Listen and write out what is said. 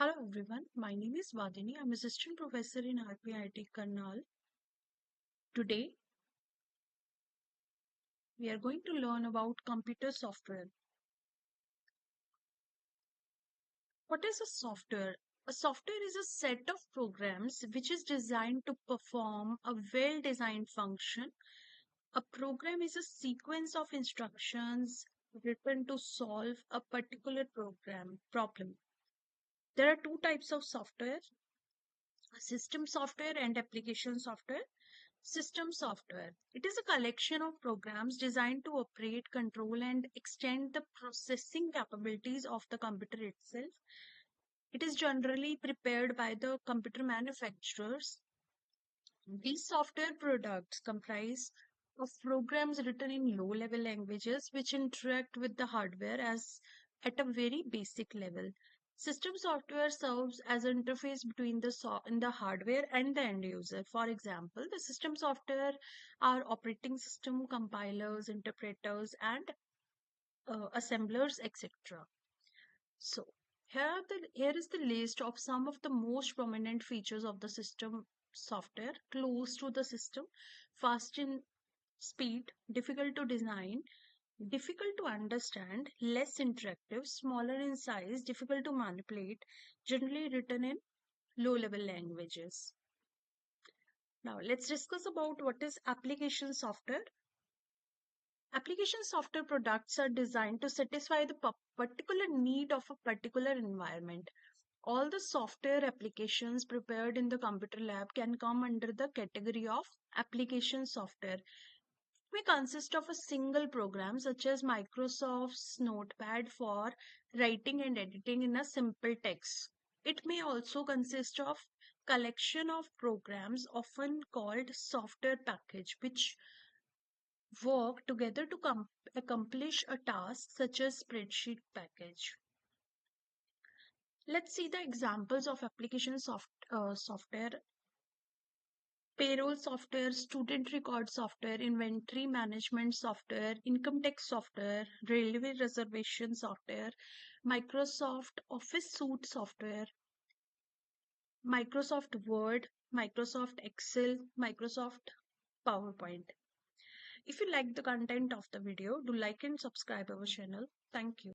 Hello everyone, my name is Vadini. I'm assistant professor in RPIIT Karnal. Today we are going to learn about computer software. What is a software? A software is a set of programs which is designed to perform a well-designed function. A program is a sequence of instructions written to solve a particular problem. There are two types of software: system software and application software. System software. It is a collection of programs designed to operate, control, and extend the processing capabilities of the computer itself. It is generally prepared by the computer manufacturers. These software products comprise of programs written in low-level languages which interact with the hardware as at a very basic level. System software serves as an interface between the hardware and the end user. For example, the system software are operating system, compilers, interpreters, and assemblers, etc. So here is the list of some of the most prominent features of the system software: close to the system, fast in speed, difficult to design, difficult to understand, less interactive, smaller in size, difficult to manipulate, generally written in low-level languages. Now let's discuss about what is application software. Application software products are designed to satisfy the particular need of a particular environment. All the software applications prepared in the computer lab can come under the category of application software. It may consist of a single program such as Microsoft's Notepad for writing and editing in a simple text. It may also consist of collection of programs often called software package which work together to accomplish a task such as spreadsheet package. Let's see the examples of application software: payroll software, student record software, inventory management software, income tax software, railway reservation software, Microsoft Office suite software, Microsoft Word, Microsoft Excel, Microsoft PowerPoint. If you like the content of the video, do like and subscribe our channel. Thank you.